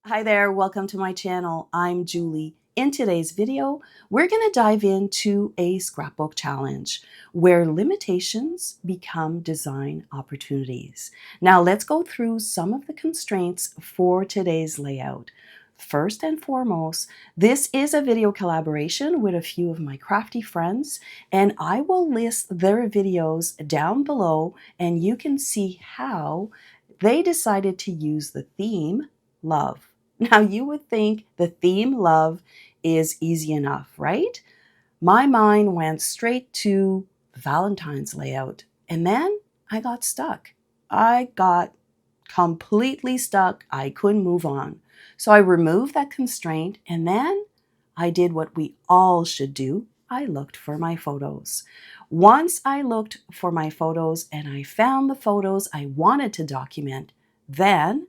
Hi there, welcome to my channel. I'm Julie. In today's video, we're going to dive into a scrapbook challenge where limitations become design opportunities. Now let's go through some of the constraints for today's layout. First and foremost, this is a video collaboration with a few of my crafty friends, and I will list their videos down below and you can see how they decided to use the theme love. Now, you would think the theme love is easy enough, right? My mind went straight to Valentine's layout, and then I got stuck. I got completely stuck. I couldn't move on. So I removed that constraint, and then I did what we all should do. I looked for my photos. Once I looked for my photos and I found the photos I wanted to document, then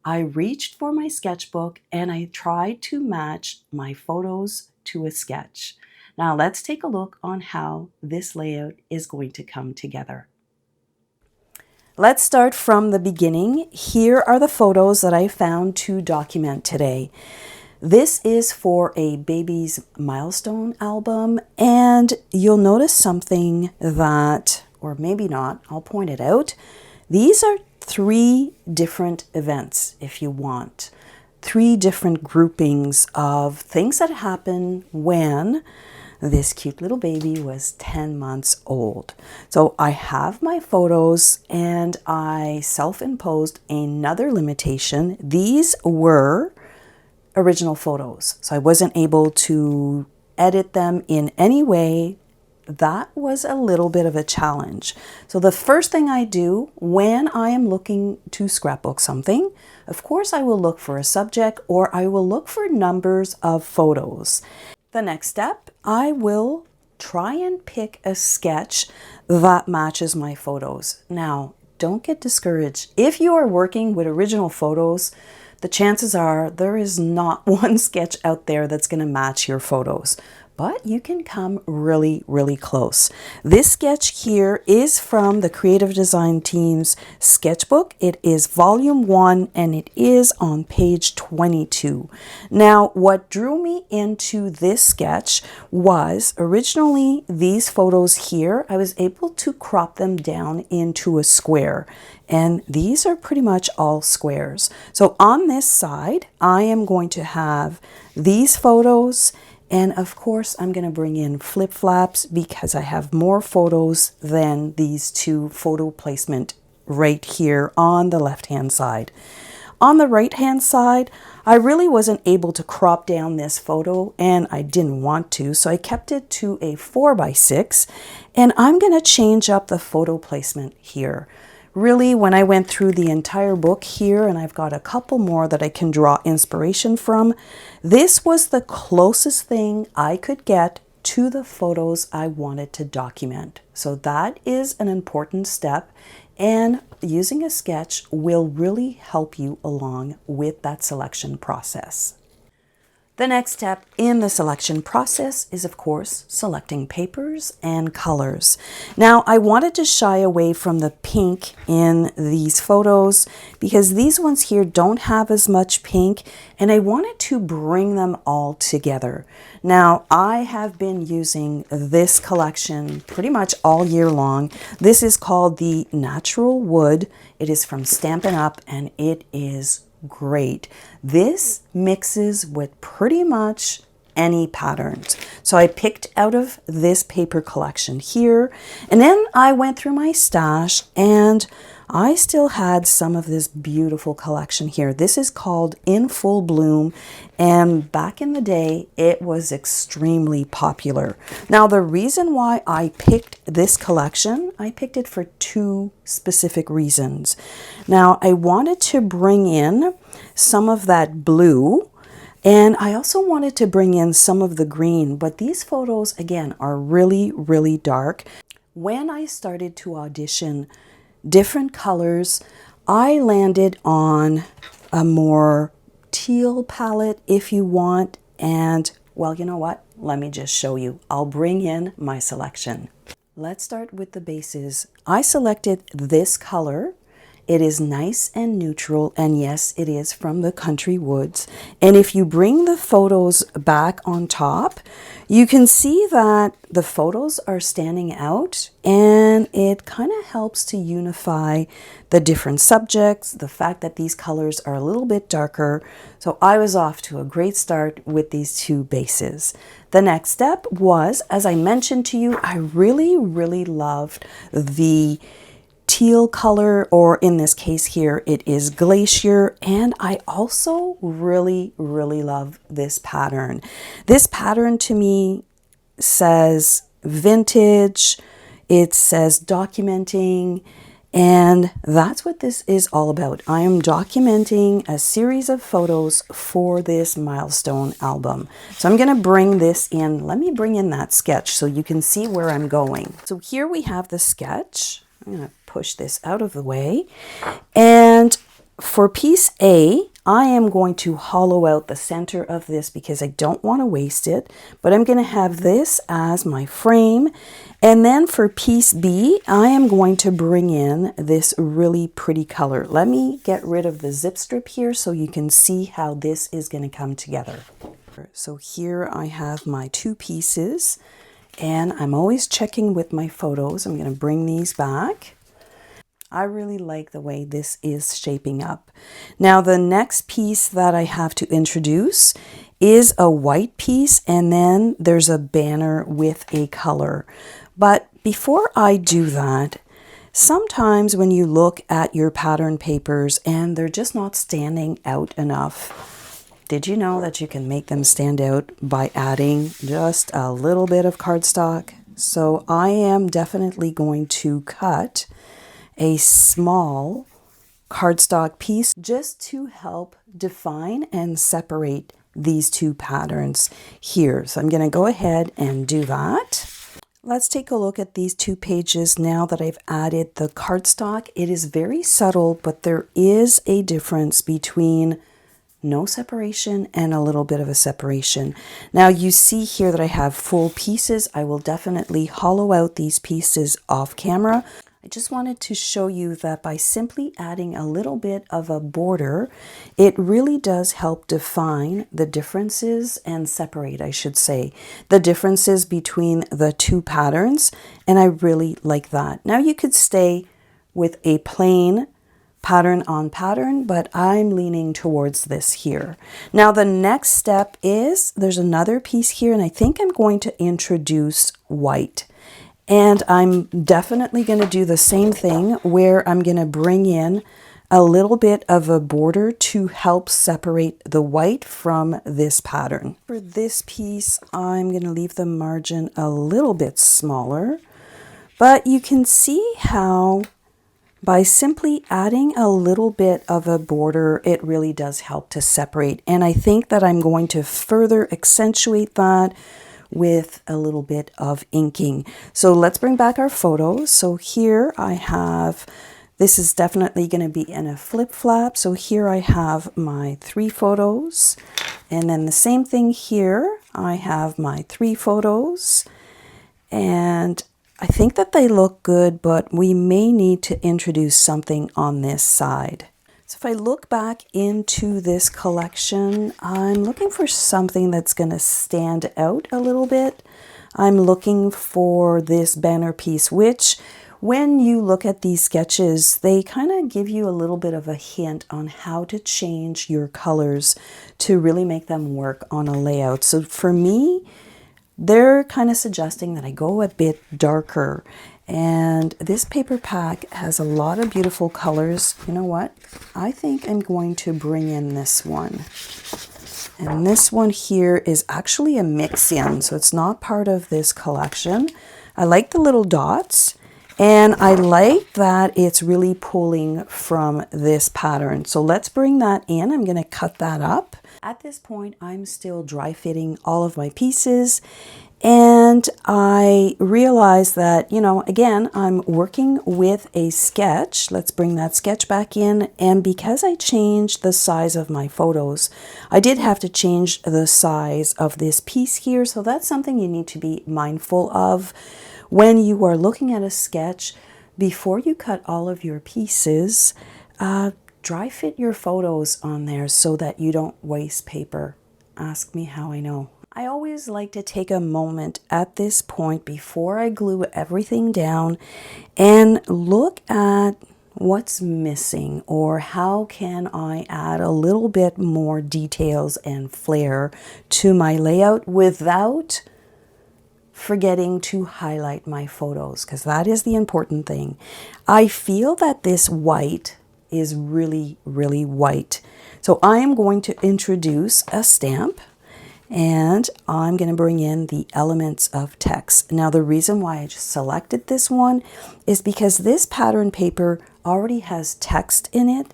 I reached for my sketchbook and I tried to match my photos to a sketch. Now let's take a look on how this layout is going to come together. Let's start from the beginning. Here are the photos that I found to document today. This is for a baby's milestone album, and you'll notice something that, or maybe not, I'll point it out. These are 3 different events, if you want. 3 different groupings of things that happen when this cute little baby was 10 months old. So I have my photos and I self-imposed another limitation. These were original photos, so I wasn't able to edit them in any way. That was a little bit of a challenge. So the first thing I do when I am looking to scrapbook something, of course I will look for a subject or I will look for numbers of photos. The next step, I will try and pick a sketch that matches my photos. Now, don't get discouraged. If you are working with original photos, the chances are there is not one sketch out there that's going to match your photos, but you can come really, really close. This sketch here is from the Creative Design Team's sketchbook. It is volume 1 and it is on page 22. Now, what drew me into this sketch was originally these photos here. I was able to crop them down into a square. And these are pretty much all squares. So on this side, I am going to have these photos. And of course, I'm going to bring in flip-flaps because I have more photos than these 2 photo placement right here on the left-hand side. On the right-hand side, I really wasn't able to crop down this photo and I didn't want to, so I kept it to a 4x6 and I'm going to change up the photo placement here. Really, when I went through the entire book here, and I've got a couple more that I can draw inspiration from, this was the closest thing I could get to the photos I wanted to document. So that is an important step, and using a sketch will really help you along with that selection process. The next step in the selection process is, of course, selecting papers and colors. Now, I wanted to shy away from the pink in these photos because these ones here don't have as much pink, and I wanted to bring them all together. Now, I have been using this collection pretty much all year long. This is called the Natural Wood. It is from Stampin' Up, and it is great. This mixes with pretty much any patterns. So I picked out of this paper collection here, and then I went through my stash and I still had some of this beautiful collection here. This is called In Full Bloom, and back in the day it was extremely popular. Now, the reason why I picked this collection, I picked it for 2 specific reasons. Now, I wanted to bring in some of that blue, and I also wanted to bring in some of the green, but these photos again are really, really dark. When I started to audition different colors, I landed on a more teal palette if you want, and well, you know what? Let me just show you. I'll bring in my selection. Let's start with the bases. I selected this color It is nice and neutral, and yes, it is from the country woods. And if you bring the photos back on top, you can see that the photos are standing out, and it kind of helps to unify the different subjects, the fact that these colors are a little bit darker. So I was off to a great start with these two bases. The next step was, as I mentioned to you, I really loved the teal color, or in this case here, it is Glacier. And I also really love this pattern. This pattern to me says vintage, it says documenting, and that's what this is all about. I am documenting a series of photos for this milestone album. So I'm going to bring this in. Let me bring in that sketch so you can see where I'm going. So here we have the sketch. I'm going to push this out of the way. And for piece A, I am going to hollow out the center of this because I don't want to waste it, but I'm going to have this as my frame. And then for piece B, I am going to bring in this really pretty color. Let me get rid of the zip strip here so you can see how this is going to come together. So here I have my two pieces, and I'm always checking with my photos. I'm going to bring these back. I really like the way this is shaping up. Now the next piece that I have to introduce is a white piece, and then there's a banner with a color. But before I do that, sometimes when you look at your pattern papers and they're just not standing out enough, did you know that you can make them stand out by adding just a little bit of cardstock? So I am definitely going to cut a small cardstock piece just to help define and separate these two patterns here. So I'm going to go ahead and do that. Let's take a look at these two pages now that I've added the cardstock. It is very subtle, but there is a difference between no separation and a little bit of a separation. Now you see here that I have full pieces. I will definitely hollow out these pieces off camera. I just wanted to show you that by simply adding a little bit of a border, it really does help define the differences and separate, I should say, the differences between the two patterns. And I really like that. Now you could stay with a plain pattern on pattern, but I'm leaning towards this here. Now the next step is there's another piece here, and I think I'm going to introduce white. And I'm definitely going to do the same thing where I'm going to bring in a little bit of a border to help separate the white from this pattern. For this piece, I'm going to leave the margin a little bit smaller, but you can see how by simply adding a little bit of a border, it really does help to separate. And I think that I'm going to further accentuate that with a little bit of inking. So let's bring back our photos. So here I have, this is definitely going to be in a flip flap. So here I have my 3 photos, and then the same thing here. I have my 3 photos, and I think that they look good, but we may need to introduce something on this side. So if I look back into this collection, I'm looking for something that's going to stand out a little bit. I'm looking for this banner piece, which when you look at these sketches, they kind of give you a little bit of a hint on how to change your colors to really make them work on a layout. So for me, they're kind of suggesting that I go a bit darker. And this paper pack has a lot of beautiful colors. You know what? I think I'm going to bring in this one. And this one here is actually a mix-in, so it's not part of this collection. I like the little dots, and I like that it's really pulling from this pattern. So let's bring that in. I'm going to cut that up. At this point, I'm still dry fitting all of my pieces. And I realized that, you know, again, I'm working with a sketch. Let's bring that sketch back in. And because I changed the size of my photos, I did have to change the size of this piece here. So that's something you need to be mindful of when you are looking at a sketch. Before you cut all of your pieces, dry fit your photos on there so that you don't waste paper. Ask me how I know. I always like to take a moment at this point before I glue everything down and look at what's missing, or how can I add a little bit more details and flair to my layout without forgetting to highlight my photos, because that is the important thing. I feel that this white is really, really white. So I am going to introduce a stamp, and I'm going to bring in the elements of text. Now, the reason why I just selected this one is because this pattern paper already has text in it.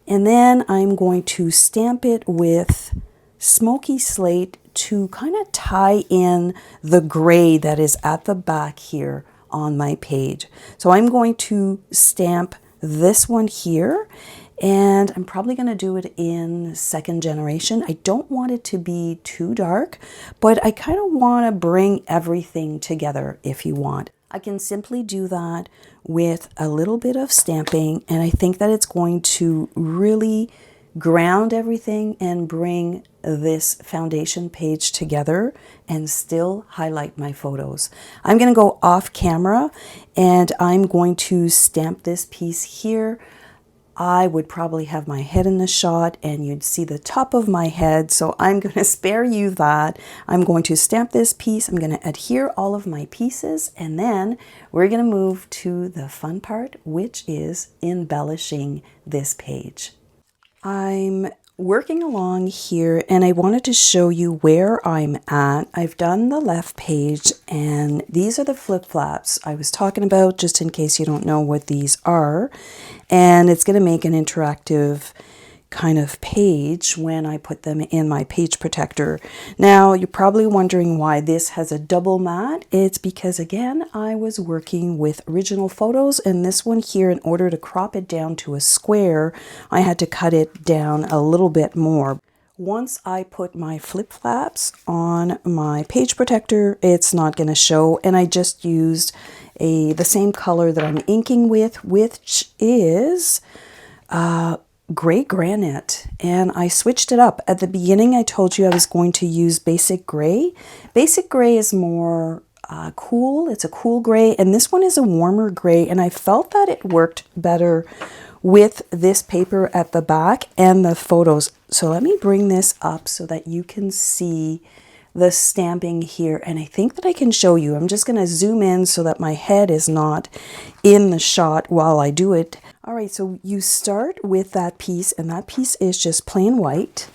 And then I'm going to stamp it with smoky slate to kind of tie in the gray that is at the back here on my page. So I'm going to stamp this one here, and I'm probably going to do it in second generation. I don't want it to be too dark, but I kind of want to bring everything together if you want. I can simply do that with a little bit of stamping, and I think that it's going to really ground everything and bring this foundation page together and still highlight my photos. I'm going to go off camera and I'm going to stamp this piece here. I would probably have my head in the shot and you'd see the top of my head, so I'm going to spare you that. I'm going to stamp this piece, I'm going to adhere all of my pieces, and then we're going to move to the fun part, which is embellishing this page. I'm working along here and I wanted to show you where I'm at. I've done the left page, and these are the flip-flaps I was talking about, just in case you don't know what these are. And it's going to make an interactive kind of page when I put them in my page protector. Now, you're probably wondering why this has a double mat. It's because, again, I was working with original photos, and this one here, in order to crop it down to a square, I had to cut it down a little bit more. Once I put my flip-flaps on my page protector, it's not going to show, and I just used the same color that I'm inking with, which is gray granite, and I switched it up. At the beginning I told you I was going to use basic gray. Basic gray is more cool, it's a cool gray, and this one is a warmer gray, and I felt that it worked better with this paper at the back and the photos. So let me bring this up so that you can see the stamping here, and I think that I can show you. I'm just going to zoom in so that my head is not in the shot while I do it. All right, so you start with that piece, and that piece is just plain white.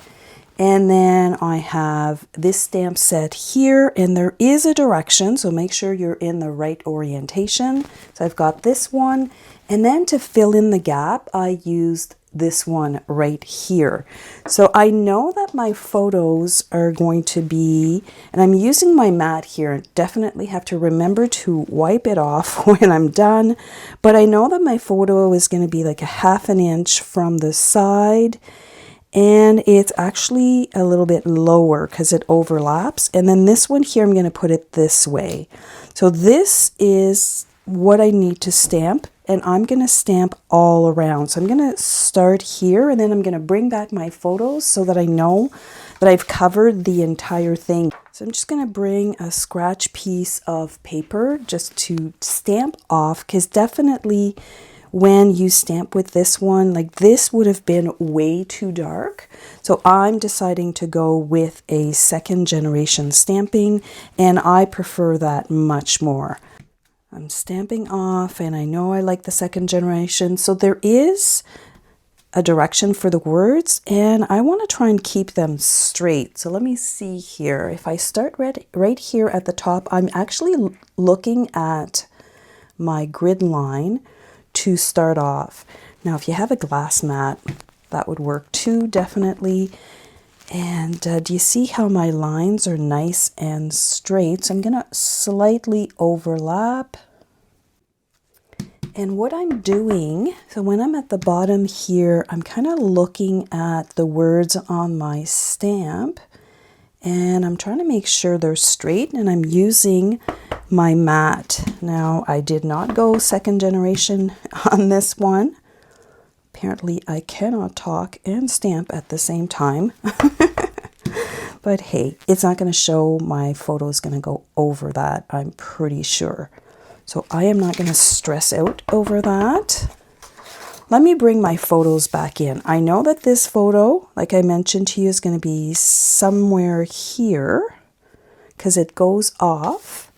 And then I have this stamp set here, and there is a direction, so make sure you're in the right orientation. So I've got this one, and then to fill in the gap, I used this one right here. So I know that my photos are going to be, and I'm using my mat here, definitely have to remember to wipe it off when I'm done, but I know that my photo is going to be like a 1/2 inch from the side, and it's actually a little bit lower because it overlaps. And then this one here, I'm going to put it this way. So this is what I need to stamp, and I'm going to stamp all around. So I'm going to start here, and then I'm going to bring back my photos so that I know that I've covered the entire thing. So I'm just going to bring a scratch piece of paper just to stamp off, because definitely when you stamp with this one, like this would have been way too dark. So I'm deciding to go with a second generation stamping, and I prefer that much more. I'm stamping off, and I know I like the second generation. So there is a direction for the words, and I want to try and keep them straight. So let me see here. If I start right here at the top, I'm actually looking at my grid line to start off. Now, if you have a glass mat, that would work too, definitely. And do you see how my lines are nice and straight? So I'm going to slightly overlap. And what I'm doing, so when I'm at the bottom here, I'm kind of looking at the words on my stamp, and I'm trying to make sure they're straight, and I'm using my mat. Now, I did not go second generation on this one, Apparently I cannot talk and stamp at the same time. But hey, it's not going to show. My photo is going to go over that, I'm pretty sure. So I am not going to stress out over that. Let me bring my photos back in. I know that this photo, like I mentioned to you, is going to be somewhere here because it goes off.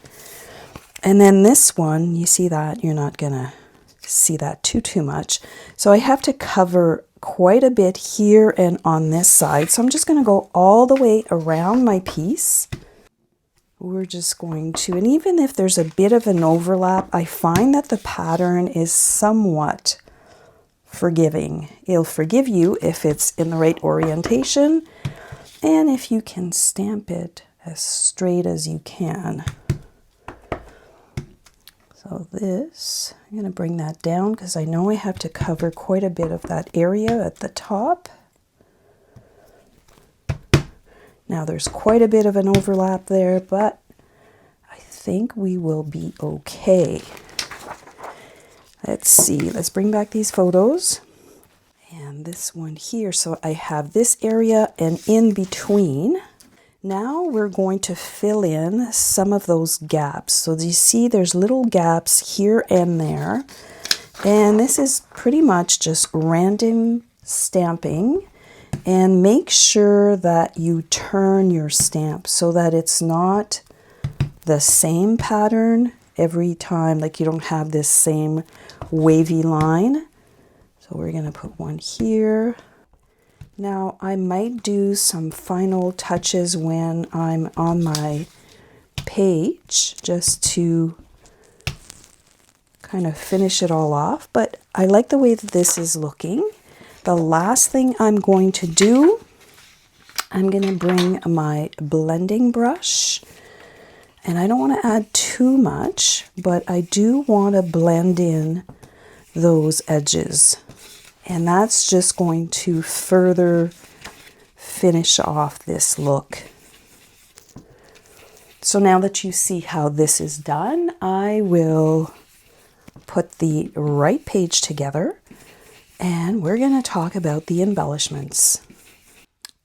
And then this one, you see that? You're not going to see that too much. So I have to cover quite a bit here and on this side. So I'm just going to go all the way around my piece. We're just going to, and even if there's a bit of an overlap, I find that the pattern is somewhat forgiving. It'll forgive you if it's in the right orientation and if you can stamp it as straight as you can. So this, I'm going to bring that down because I know I have to cover quite a bit of that area at the top. Now there's quite a bit of an overlap there, but I think we will be okay. Let's see, let's bring back these photos. And this one here, so I have this area and in between. Now we're going to fill in some of those gaps. So you see there's little gaps here and there. And this is pretty much just random stamping. And make sure that you turn your stamp so that it's not the same pattern every time. Like you don't have this same wavy line. So we're going to put one here. Now I might do some final touches when I'm on my page just to kind of finish it all off, but I like the way that this is looking. The last thing I'm going to do, I'm going to bring my blending brush, and I don't want to add too much, but I do want to blend in those edges. And that's just going to further finish off this look. So now that you see how this is done, I will put the right page together and we're going to talk about the embellishments.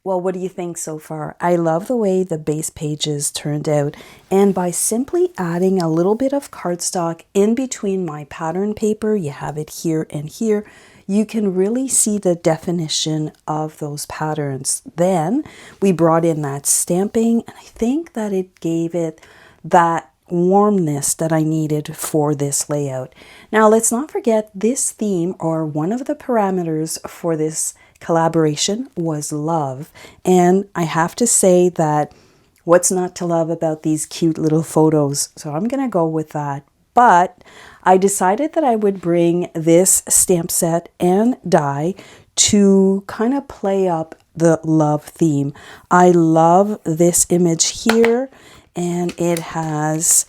Well, what do you think so far? I love the way the base pages turned out, and by simply adding a little bit of cardstock in between my pattern paper, you have it here and here, you can really see the definition of those patterns. Then we brought in that stamping, and I think that it gave it that warmness that I needed for this layout. Now let's not forget this theme, or one of the parameters for this collaboration, was love. And I have to say that what's not to love about these cute little photos? So I'm going to go with that. But I decided that I would bring this stamp set and die to kind of play up the love theme. I love this image here, and it has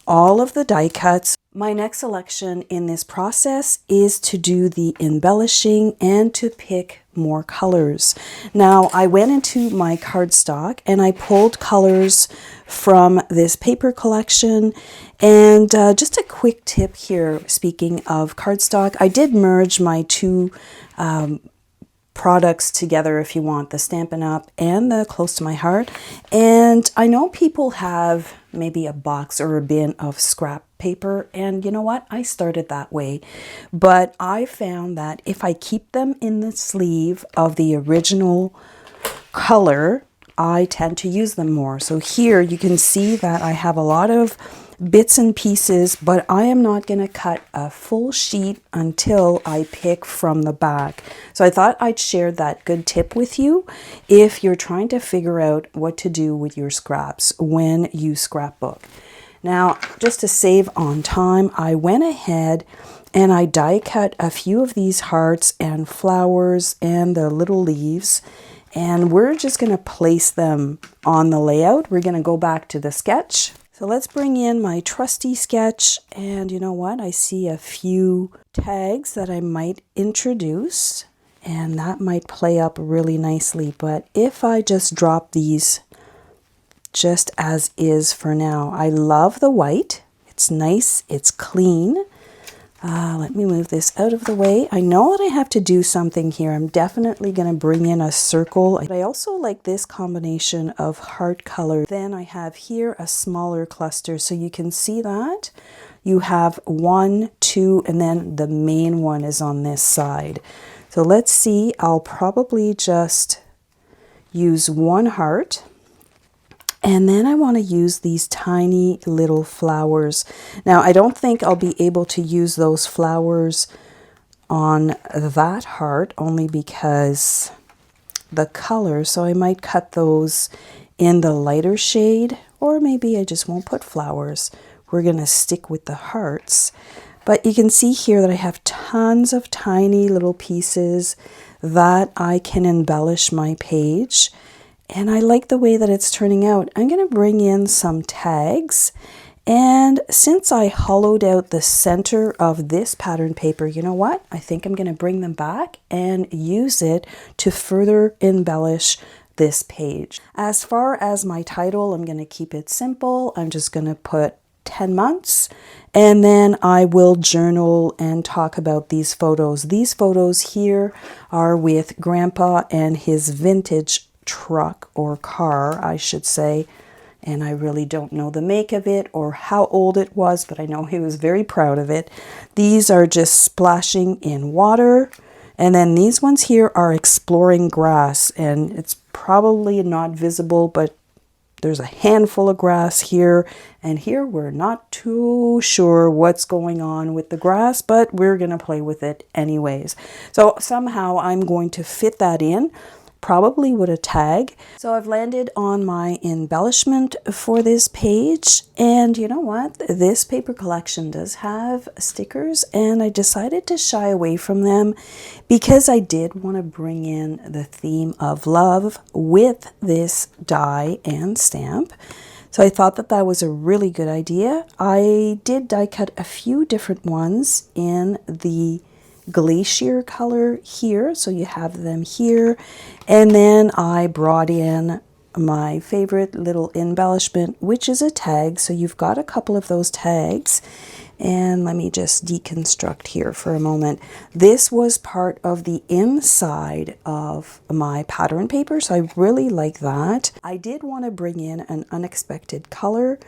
all of the die cuts. My next selection in this process is to do the embellishing and to pick more colors. Now I went into my cardstock and I pulled colors from this paper collection, and just a quick tip here, speaking of cardstock, I did merge my two products together, if you want, the Stampin' Up and the Close to My Heart. And I know people have maybe a box or a bin of scrap paper, and you know what, I started that way, but I found that if I keep them in the sleeve of the original color, I tend to use them more. So here you can see that I have a lot of bits and pieces, but I am not going to cut a full sheet until I pick from the back. So I thought I'd share that good tip with you if you're trying to figure out what to do with your scraps when you scrapbook. Now, just to save on time, I went ahead and I die cut a few of these hearts and flowers and the little leaves, and we're just going to place them on the layout. We're going to go back to the sketch. So let's bring in my trusty sketch, and you know what? I see a few tags that I might introduce, and that might play up really nicely. But if I just drop these just as is for now, I love the white. It's nice, it's clean. Let me move this out of the way. I know that I have to do something here. I'm definitely going to bring in a circle. I also like this combination of heart color. Then I have here a smaller cluster. So you can see that. You have 1, 2, and then the main one is on this side. So let's see. I'll probably just use 1 heart. And then I want to use these tiny little flowers. Now, I don't think I'll be able to use those flowers on that heart, only because the color, so I might cut those in the lighter shade, or maybe I just won't put flowers. We're going to stick with the hearts. But you can see here that I have tons of tiny little pieces that I can embellish my page. And I like the way that it's turning out. I'm going to bring in some tags. And since I hollowed out the center of this pattern paper, you know what? I think I'm going to bring them back and use it to further embellish this page. As far as my title, I'm going to keep it simple. I'm just going to put 10 months, and then I will journal and talk about these photos. These photos here are with Grandpa and his vintage truck or car, I should say, and I really don't know the make of it or how old it was, but I know he was very proud of it. These are just splashing in water, and then these ones here are exploring grass, and it's probably not visible, but there's a handful of grass here, and here we're not too sure what's going on with the grass, but we're going to play with it anyways. So somehow I'm going to fit that in, probably with a tag. So I've landed on my embellishment for this page, and you know what? This paper collection does have stickers, and I decided to shy away from them because I did want to bring in the theme of love with this die and stamp. So I thought that that was a really good idea. I did die cut a few different ones in the glacier color here, so you have them here, and then I brought in my favorite little embellishment, which is a tag. So you've got a couple of those tags, and let me just deconstruct here for a moment. This was part of the inside of my pattern paper, so I really like that. I did want to bring in an unexpected color,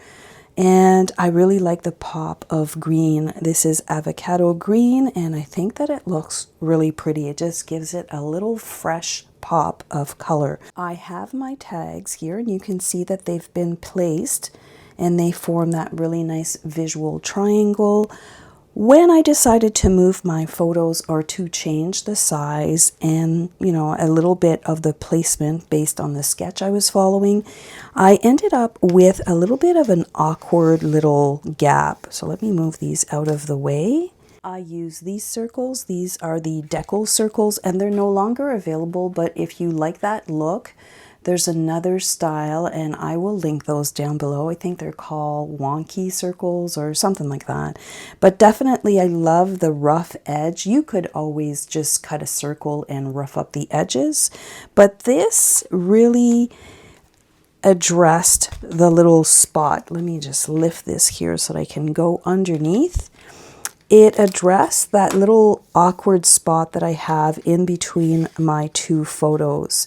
and I really like the pop of green. This is avocado green, and I think that it looks really pretty. It just gives it a little fresh pop of color. I have my tags here, and you can see that they've been placed, and they form that really nice visual triangle. When I decided to move my photos or to change the size and, you know, a little bit of the placement based on the sketch I was following, I ended up with a little bit of an awkward little gap. So let me move these out of the way. I use these circles. These are the decal circles, and they're no longer available, but if you like that look, there's another style, and I will link those down below. I think they're called wonky circles or something like that. But definitely I love the rough edge. You could always just cut a circle and rough up the edges, but this really addressed the little spot. Let me just lift this here so that I can go underneath. It addressed that little awkward spot that I have in between my two photos.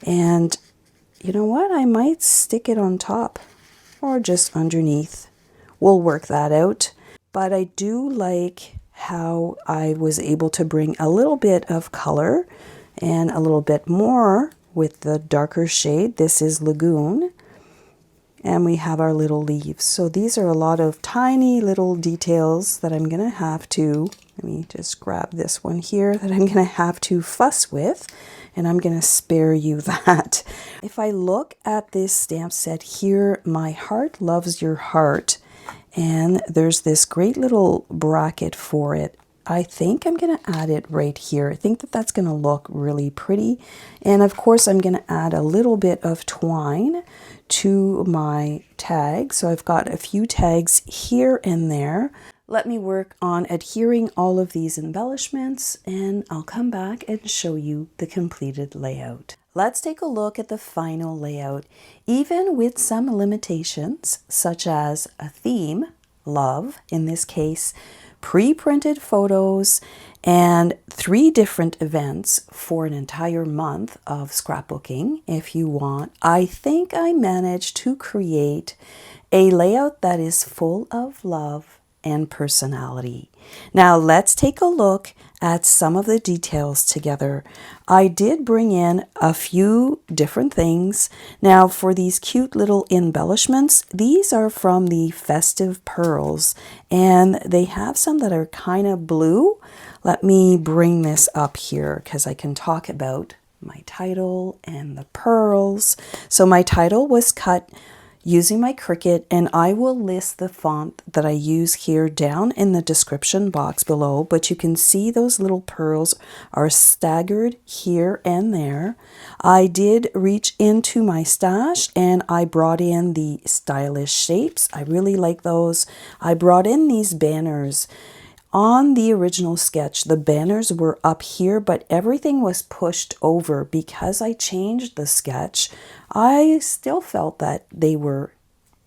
And you know what? I might stick it on top or just underneath. We'll work that out. But I do like how I was able to bring a little bit of color and a little bit more with the darker shade. This is Lagoon. And we have our little leaves. So these are a lot of tiny little details that I'm going to have to, let me just grab this one here, that I'm going to have to fuss with. And I'm going to spare you that. If I look at this stamp set here, My Heart Loves Your Heart, and there's this great little bracket for it. I think I'm going to add it right here. I think that that's going to look really pretty. And of course, I'm going to add a little bit of twine to my tag. So I've got a few tags here and there. Let me work on adhering all of these embellishments, and I'll come back and show you the completed layout. Let's take a look at the final layout. Even with some limitations, such as a theme, love in this case, pre-printed photos, and 3 different events for an entire month of scrapbooking if you want. I think I managed to create a layout that is full of love and personality. Now let's take a look at some of the details together. I did bring in a few different things. Now for these cute little embellishments, these are from the Festive Pearls, and they have some that are kind of blue. Let me bring this up here because I can talk about my title and the pearls. So my title was cut using my Cricut, and I will list the font that I use here down in the description box below, but you can see those little pearls are staggered here and there. I did reach into my stash and I brought in the stylish shapes. I really like those. I brought in these banners. On the original sketch, the banners were up here, but everything was pushed over. Because I changed the sketch, I still felt that they were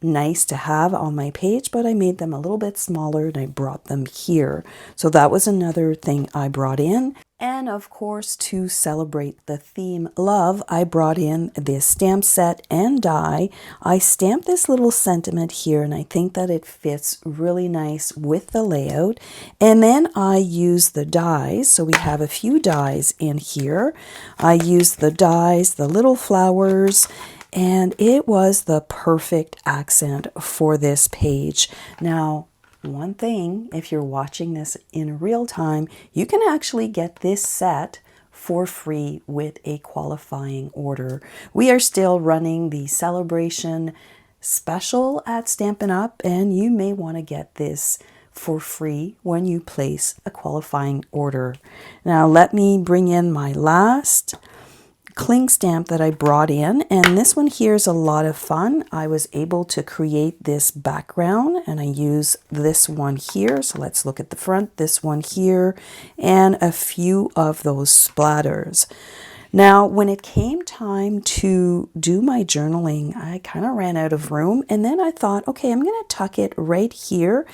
nice to have on my page, but I made them a little bit smaller and I brought them here. So that was another thing I brought in. And of course, to celebrate the theme love, I brought in this stamp set and die. I stamped this little sentiment here, and I think that it fits really nice with the layout. And then I used the dies. So we have a few dies in here. I used the dies, the little flowers, and it was the perfect accent for this page. Now, one thing, if you're watching this in real time, you can actually get this set for free with a qualifying order. We are still running the celebration special at Stampin' Up, and you may want to get this for free when you place a qualifying order. Now let me bring in my last cling stamp that I brought in, and this one here is a lot of fun. I was able to create this background and I use this one here. So let's look at the front, this one here, and a few of those splatters. Now, when it came time to do my journaling, I kind of ran out of room, and then I thought, okay, I'm going to tuck it right here,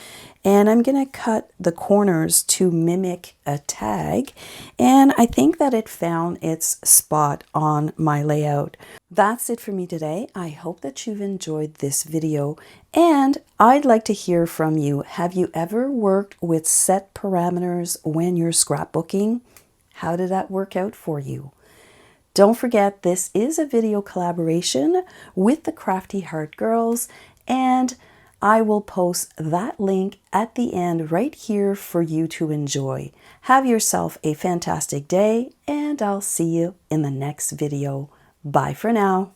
and I'm going to cut the corners to mimic a tag, and I think that it found its spot on my layout. That's it for me today. I hope that you've enjoyed this video, and I'd like to hear from you. Have you ever worked with set parameters when you're scrapbooking? How did that work out for you? Don't forget, this is a video collaboration with the Crafty Heart Girls, and I will post that link at the end right here for you to enjoy. Have yourself a fantastic day, and I'll see you in the next video. Bye for now.